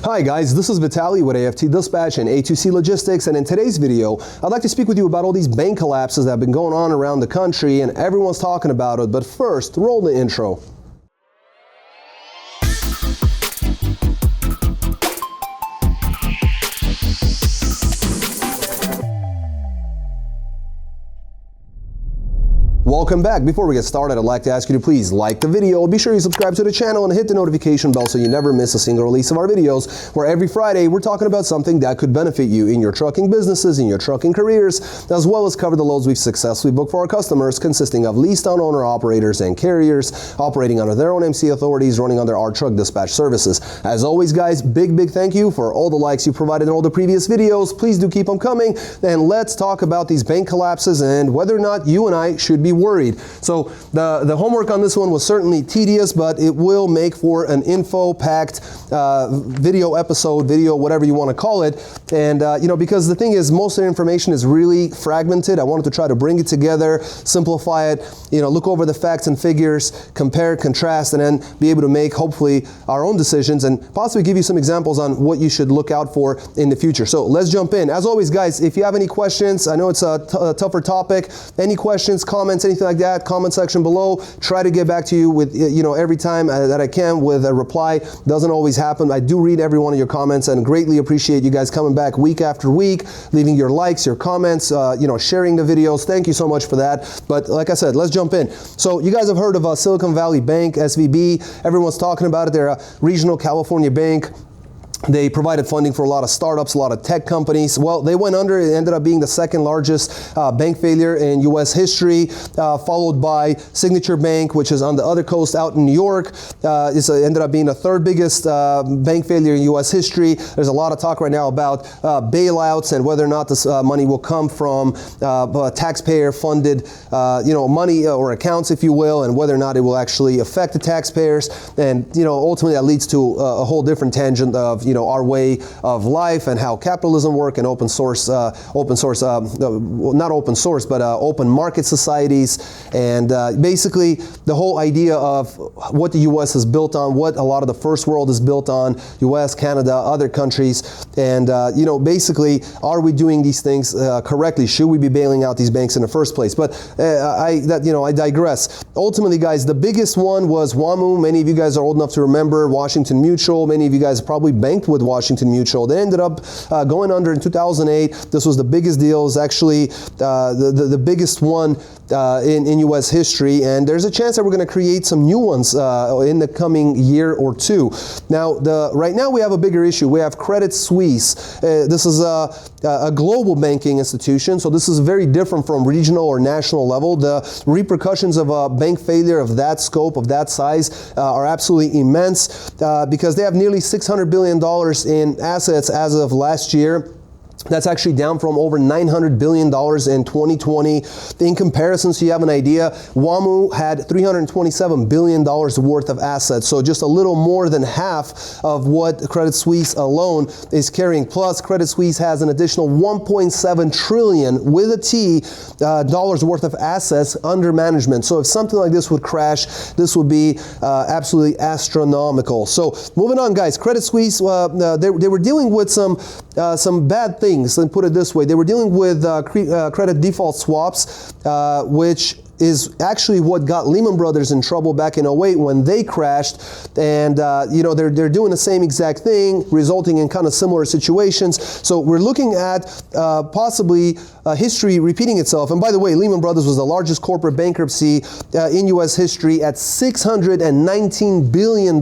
Hi guys, this is Vitaly with AFT Dispatch and A2C Logistics, and in today's video, I'd like to speak with you about all these bank collapses that have been going on around the country, and everyone's talking about it. But first, roll the intro. Welcome back. Before we get started, I'd like to ask you to please like the video, be sure you subscribe to the channel and hit the notification bell so you never miss a single release of our videos, where every Friday we're talking about something that could benefit you in your trucking businesses, in your trucking careers, as well as cover the loads we've successfully booked for our customers, consisting of leased owner operators and carriers operating under their own MC authorities, running under our truck dispatch services. As always, guys, big thank you for all the likes you provided in all the previous videos. Please do keep them coming, and let's talk about these bank collapses and whether or not you and I should be worried. So the homework on this one was certainly tedious, but it will make for an info-packed video episode, whatever you want to call it. And because the thing is, most of the information is really fragmented. I wanted to try to bring it together, simplify it, look over the facts and figures, compare, contrast, and then be able to make, hopefully, our own decisions and possibly give you some examples on what you should look out for in the future. So let's jump in. As always, guys, if you have any questions, I know it's a tougher topic. Any questions, comments, anything like that, comment section below. Try to get back to you with every time that I can with a reply. Doesn't always happen. I do read every one of your comments and greatly appreciate you guys coming back week after week, leaving your likes, your comments, sharing the videos. Thank you so much for that. But like I said, let's jump in. So you guys have heard of Silicon Valley Bank, SVB. Everyone's talking about it. They're a regional California bank. They provided funding for a lot of startups, a lot of tech companies. Well, they went under. It ended up being the second largest bank failure in U.S. history, followed by Signature Bank, which is on the other coast out in New York. It ended up being the third biggest bank failure in U.S. history. There's a lot of talk right now about bailouts and whether or not this money will come from taxpayer-funded money or accounts, if you will, and whether or not it will actually affect the taxpayers. And ultimately that leads to a whole different tangent of our way of life and how capitalism works and open market societies, and basically the whole idea of what the U.S. is built on, what a lot of the first world is built on, U.S., Canada, other countries, and basically, are we doing these things correctly? Should we be bailing out these banks in the first place? But I digress. Ultimately, guys, the biggest one was WAMU. Many of you guys are old enough to remember Washington Mutual. Many of you guys probably banked with Washington Mutual. They ended up going under in 2008. This was the biggest deal. It was actually the biggest one in U.S. history, and there's a chance that we're going to create some new ones in the coming year or two. Now, right now we have a bigger issue. We have Credit Suisse. This is a global banking institution, so this is very different from regional or national level. The repercussions of a bank failure of that scope, of that size, are absolutely immense because they have nearly $600 billion in assets as of last year. That's actually down from over $900 billion in 2020. In comparison, so you have an idea, WAMU had $327 billion worth of assets, so just a little more than half of what Credit Suisse alone is carrying. Plus, Credit Suisse has an additional $1.7 trillion with a T dollars worth of assets under management. So if something like this would crash, this would be absolutely astronomical. So moving on, guys, Credit Suisse, they were dealing with some bad things. Let me put it this way. They were dealing with credit default swaps, which is actually what got Lehman Brothers in trouble back in 2008 when they crashed. And they're doing the same exact thing, resulting in kind of similar situations. So we're looking at possibly history repeating itself. And by the way, Lehman Brothers was the largest corporate bankruptcy in U.S. history at $619 billion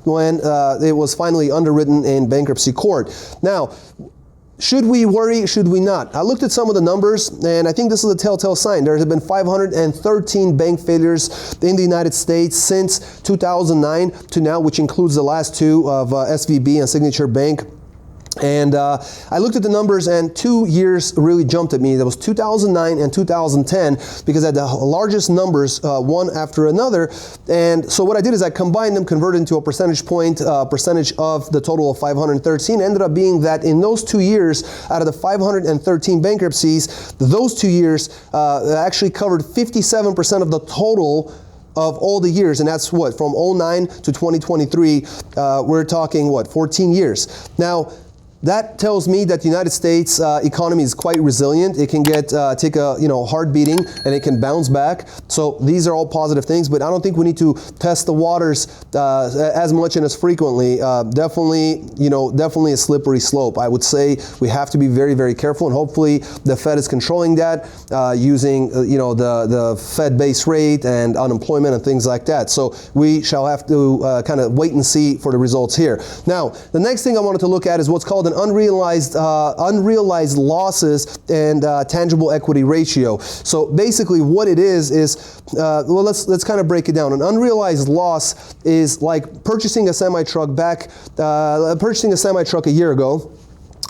when it was finally underwritten in bankruptcy court. Now, should we worry? Should we not? I looked at some of the numbers, and I think this is a telltale sign. There have been 513 bank failures in the United States since 2009 to now, which includes the last two of SVB and Signature Bank. And I looked at the numbers, and 2 years really jumped at me. That was 2009 and 2010, because I had the largest numbers one after another. And so what I did is I combined them, converted into a percentage of the total of 513. Ended up being that in those 2 years, out of the 513 bankruptcies, those 2 years actually covered 57% of the total of all the years, and that's what, from 09 to 2023, we're talking what, 14 years. Now, that tells me that the United States economy is quite resilient. It can take a hard beating and it can bounce back. So these are all positive things, but I don't think we need to test the waters as much and as frequently. Definitely a slippery slope. I would say we have to be very, very careful, and hopefully the Fed is controlling that using the Fed base rate and unemployment and things like that. So we shall have to kind of wait and see for the results here. Now, the next thing I wanted to look at is what's called an unrealized losses and tangible equity ratio. So basically what it is let's kind of break it down. An unrealized loss is like purchasing a semi-truck a year ago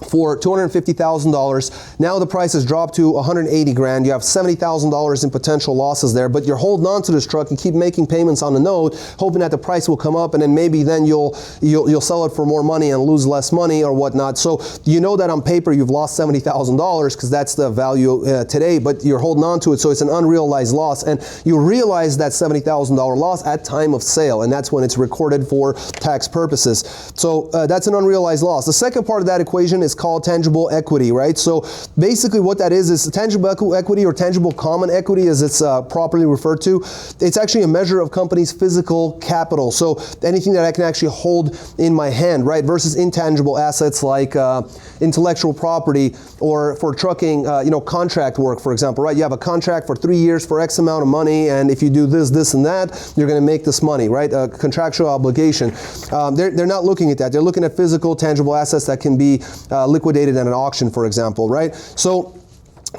for $250,000. Now the price has dropped to 180 grand. You have $70,000 in potential losses there, but you're holding on to this truck and keep making payments on the note, hoping that the price will come up, and then maybe then you'll sell it for more money and lose less money or whatnot. So you know that on paper you've lost $70,000 because that's the value today, but you're holding on to it, so it's an unrealized loss, and you realize that $70,000 loss at time of sale, and that's when it's recorded for tax purposes. So that's an unrealized loss. The second part of that equation is called tangible equity, right? So basically what that is tangible equity, or tangible common equity as it's properly referred to. It's actually a measure of company's physical capital. So anything that I can actually hold in my hand, right? Versus intangible assets like intellectual property, or for trucking, contract work, for example, right? You have a contract for 3 years for X amount of money, and if you do this, and that, you're going to make this money, right? A contractual obligation. They're not looking at that. They're looking at physical, tangible assets that can be liquidated at an auction, for example, right? So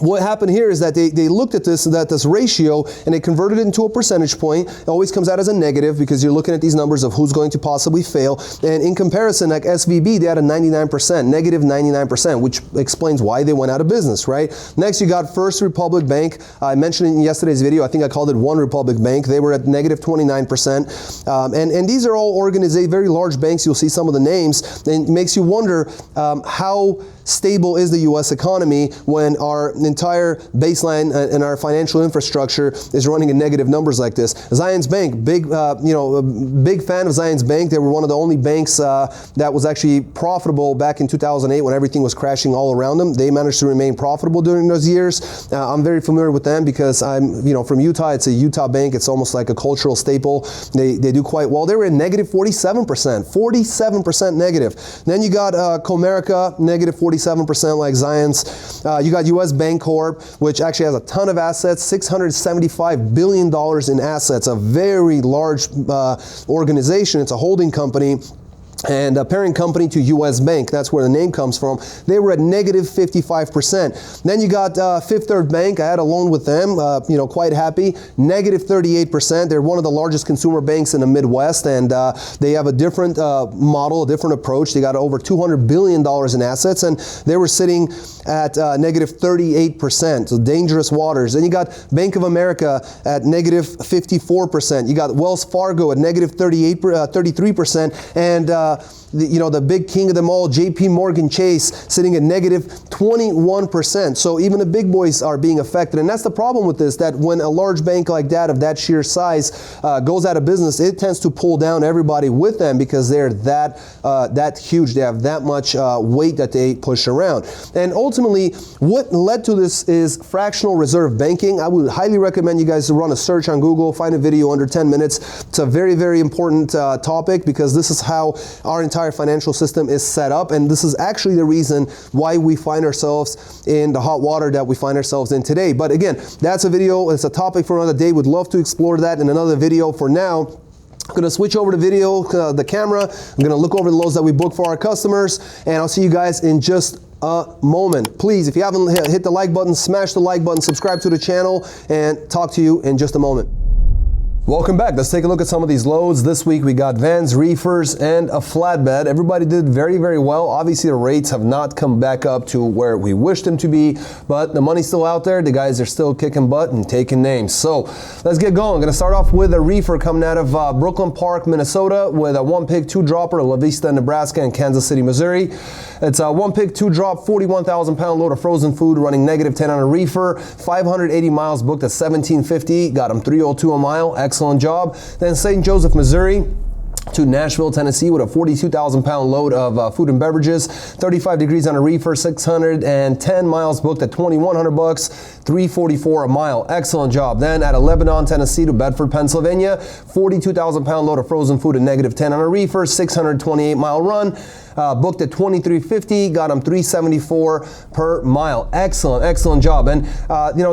what happened here is that they looked at this ratio, and they converted it into a percentage point. It always comes out as a negative because you're looking at these numbers of who's going to possibly fail. And in comparison, like SVB, they had a 99%, negative 99%, which explains why they went out of business, right? Next, you got First Republic Bank. I mentioned it in yesterday's video. I think I called it One Republic Bank. They were at negative 29%. And these are all very large banks. You'll see some of the names, and it makes you wonder how stable is the U.S. economy when our entire baseline and our financial infrastructure is running in negative numbers like this. Zions Bank, big fan of Zions Bank. They were one of the only banks that was actually profitable back in 2008 when everything was crashing all around them. They managed to remain profitable during those years. I'm very familiar with them because I'm from Utah. It's a Utah bank. It's almost like a cultural staple. They do quite well. They were in negative 47% negative. Then you got Comerica, negative 47% like Zions. You got U.S. Bancorp, which actually has a ton of assets, $675 billion in assets, a very large organization. It's a holding company and a parent company to U.S. Bank. That's where the name comes from. They were at negative 55%. Then you got Fifth Third Bank. I had a loan with them, quite happy. Negative 38%. They're one of the largest consumer banks in the Midwest, and they have a different model, a different approach. They got over $200 billion in assets, and they were sitting at negative 38%, so dangerous waters. Then you got Bank of America at negative 54%. You got Wells Fargo at negative 33%, and the big king of them all, JP Morgan Chase, sitting at negative 21%. So even the big boys are being affected. And that's the problem with this, that when a large bank like that, of that sheer size, goes out of business, it tends to pull down everybody with them because they're that huge. They have that much weight that they push around. And ultimately, what led to this is fractional reserve banking. I would highly recommend you guys to run a search on Google, find a video under 10 minutes. It's a very, very important topic, because this is how our entire financial system is set up, and this is actually the reason why we find ourselves in the hot water that we find ourselves in today. But again, that's a video, it's a topic for another day. Would love to explore that in another video. For now, I'm going to switch over to the camera. I'm going to look over the loads that we book for our customers, and I'll see you guys in just a moment. Please, if you haven't hit the like button, smash the like button, subscribe to the channel, and talk to you in just a moment. Welcome back. Let's take a look at some of these loads. This week we got vans, reefers, and a flatbed. Everybody did very, very well. Obviously the rates have not come back up to where we wished them to be, but the money's still out there. The guys are still kicking butt and taking names. So let's get going. I'm going to start off with a reefer coming out of Brooklyn Park, Minnesota, with a 1 pig, 2 dropper, La Vista, Nebraska, and Kansas City, Missouri. It's a 1 pick, 2 drop, 41,000 pound load of frozen food running -10 on a reefer. 580 miles booked at $17.50. Got him $3.02 a mile. Excellent job. Then St. Joseph, Missouri to Nashville, Tennessee with a 42,000 pound load of food and beverages. 35 degrees on a reefer, 610 miles booked at $2,100, $3.44 a mile. Excellent job. Then at Lebanon, Tennessee to Bedford, Pennsylvania, 42,000 pound load of frozen food at -10 on a reefer, 628 mile run. Booked at $23.50, got him $3.74 per mile. Excellent job. And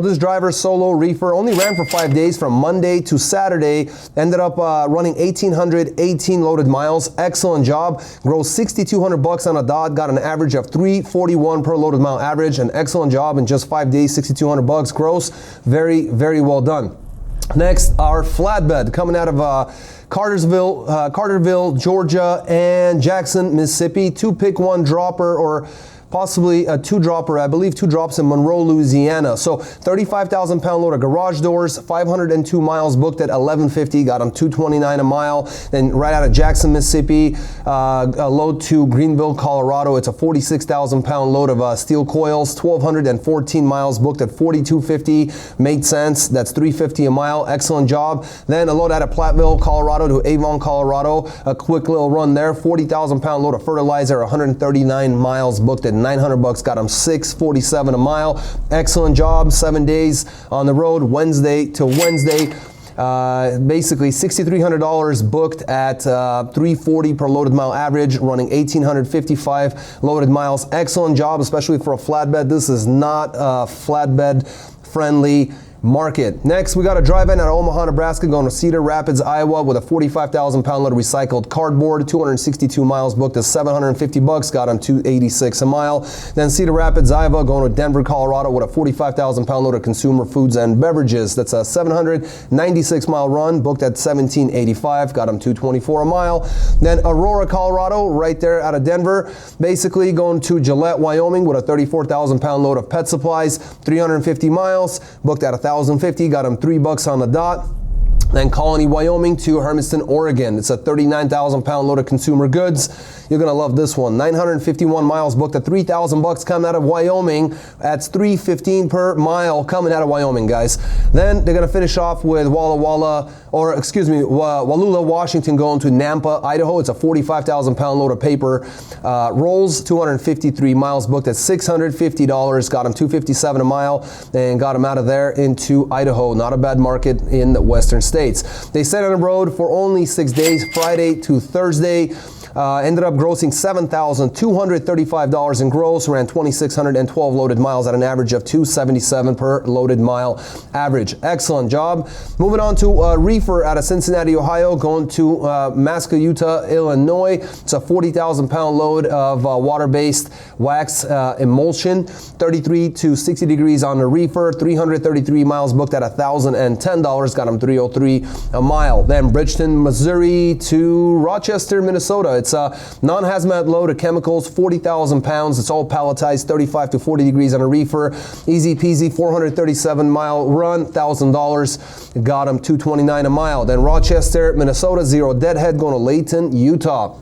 this driver, solo reefer, only ran for 5 days from Monday to Saturday. Ended up running 1,818 loaded miles. Excellent job. Grossed $6,200 on a dot. Got an average of $3.41 per loaded mile average. An excellent job in just 5 days. $6,200 gross. Very well done. Next, our flatbed coming out of Carterville, Georgia, and Jackson, Mississippi. 2 pick, 1 dropper, or possibly a 2 dropper, I believe 2 drops in Monroe, Louisiana. So 35,000 pound load of garage doors, 502 miles booked at $11.50, got them $2.29 a mile. Then right out of Jackson, Mississippi, a load to Greenville, Colorado. It's a 46,000 pound load of steel coils, 1,214 miles booked at $42.50. Made sense. That's $3.50 a mile. Excellent job. Then a load out of Platteville, Colorado to Avon, Colorado. A quick little run there. 40,000 pound load of fertilizer, 139 miles booked at $900, got him $6.47 a mile. Excellent job. 7 days on the road, Wednesday to Wednesday. Basically $6,300 booked at $3.40 per loaded mile average, running 1,855 loaded miles. Excellent job, especially for a flatbed. This is not a flatbed friendly market. Next, we got a drive-in out of Omaha, Nebraska, going to Cedar Rapids, Iowa, with a 45,000 pound load of recycled cardboard. 262 miles booked at $750, got him $2.86 a mile. Then Cedar Rapids, Iowa, going to Denver, Colorado, with a 45,000 pound load of consumer foods and beverages. That's a 796 mile run, booked at $17.85, got him $2.24 a mile. Then Aurora, Colorado, right there out of Denver, basically going to Gillette, Wyoming, with a 34,000 pound load of pet supplies. 350 miles, booked at $1,050, got him $3 on the dot. Then Colony, Wyoming to Hermiston, Oregon. It's a 39,000 pound load of consumer goods. You're gonna love this one. 951 miles booked at $3,000 coming out of Wyoming. That's $3.15 per mile coming out of Wyoming, guys. Then they're gonna finish off with Wallula, Washington, going to Nampa, Idaho. It's a 45,000 pound load of paper rolls. 253 miles booked at $650. Got them $2.57 a mile, and got them out of there into Idaho. Not a bad market in the Western states. They stayed on the road for only 6 days, Friday to Thursday. Ended up grossing $7,235 in gross, ran 2,612 loaded miles at an average of $2.77 per loaded mile average. Excellent job. Moving on to reefer out of Cincinnati, Ohio, going to Massachusetts, Illinois. It's a 40,000 pound load of water-based wax emulsion, 33 to 60 degrees on the reefer, 333 miles booked at $1,010, got them $3.03 a mile. Then Bridgeton, Missouri to Rochester, Minnesota. It's a non-hazmat load of chemicals, 40,000 pounds. It's all palletized, 35 to 40 degrees on a reefer. Easy peasy, 437 mile run, $1,000. Got them $2.29 a mile. Then Rochester, Minnesota, zero deadhead, going to Layton, Utah.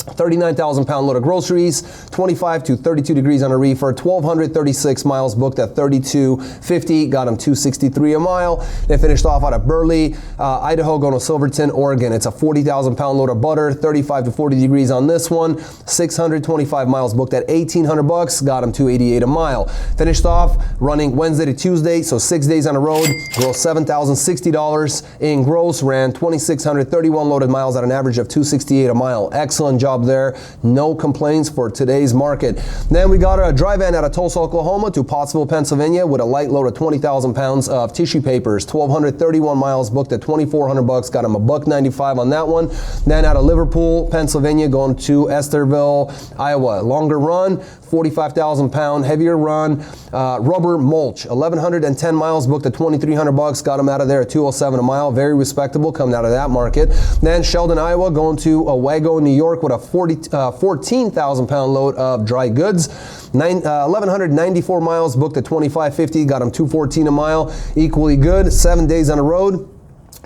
39,000 pound load of groceries, 25 to 32 degrees on a reefer, 1,236 miles booked at $32.50, got them $2.63 a mile. They finished off out of Burley, Idaho, going to Silverton, Oregon. It's a 40,000 pound load of butter, 35 to 40 degrees on this one, 625 miles booked at $1,800, got them $2.88 a mile. Finished off running Wednesday to Tuesday, so 6 days on the road, grossed $7,060 in gross, ran 2,631 loaded miles at an average of $2.68 a mile. Excellent job there. No complaints for today's market. Then we got a drive-in out of Tulsa, Oklahoma to Pottsville, Pennsylvania with a light load of 20,000 pounds of tissue papers. 1,231 miles booked at $2,400. Got him $1.95 on that one. Then out of Liverpool, Pennsylvania, going to Estherville, Iowa. Longer run, 45,000 pound, heavier run, rubber mulch. 1,110 miles booked at $2,300. Got him out of there at $2.07 a mile. Very respectable coming out of that market. Then Sheldon, Iowa, going to Owego, New York with a 14,000 pound load of dry goods. 1,194 miles booked at $25.50. Got him $2.14 a mile. Equally good. 7 days on the road.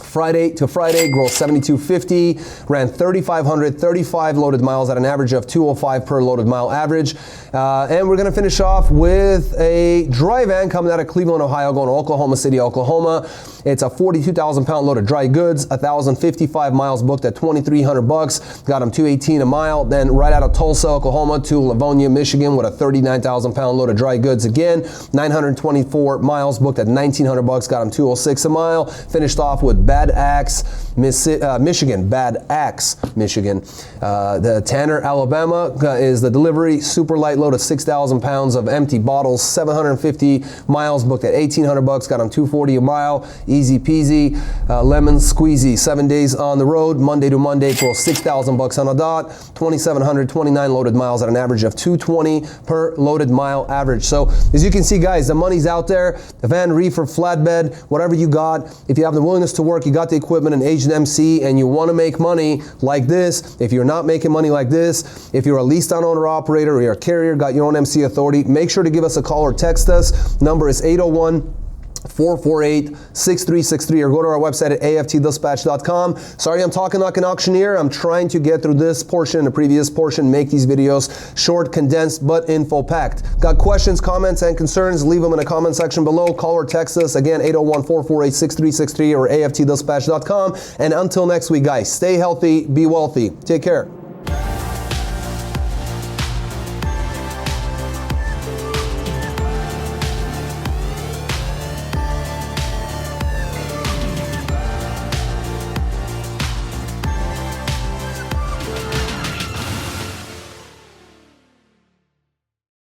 Friday to Friday, gross 7250, ran 3,500, 35 loaded miles at an average of 205 per loaded mile average. And we're going to finish off with a dry van coming out of Cleveland, Ohio, going to Oklahoma City, Oklahoma. It's a 42,000 pound load of dry goods, 1,055 miles booked at $2,300. Got them 218 a mile. Then right out of Tulsa, Oklahoma to Livonia, Michigan with a 39,000 pound load of dry goods again, 924 miles booked at $1,900. Got them 206 a mile. Finished off with Bad Axe, Michigan. Bad Axe, Michigan. The Tanner, Alabama is the delivery. Super light load of 6,000 pounds of empty bottles, 750 miles booked at $1,800. Got them 240 a mile. Easy peasy, lemon squeezy. 7 days on the road, Monday to Monday, equals $6,000 on a dot. 2,729 loaded miles at an average of 220 per loaded mile average. So as you can see, guys, the money's out there. The van, reefer, flatbed, whatever you got. If you have the willingness to work, you got the equipment, an agent MC, and you want to make money like this. If you're not making money like this, if you're a leased on owner operator or you're a carrier, got your own MC authority, make sure to give us a call or text us. Number is 801-448-6363, or go to our website at aftdispatch.com. Sorry, I'm talking like an auctioneer. I'm trying to get through this portion, the previous portion, make these videos short, condensed, but info-packed. Got questions, comments, and concerns? Leave them in the comment section below. Call or text us. Again, 801-448-6363 or aftdispatch.com. And until next week, guys, stay healthy, be wealthy. Take care.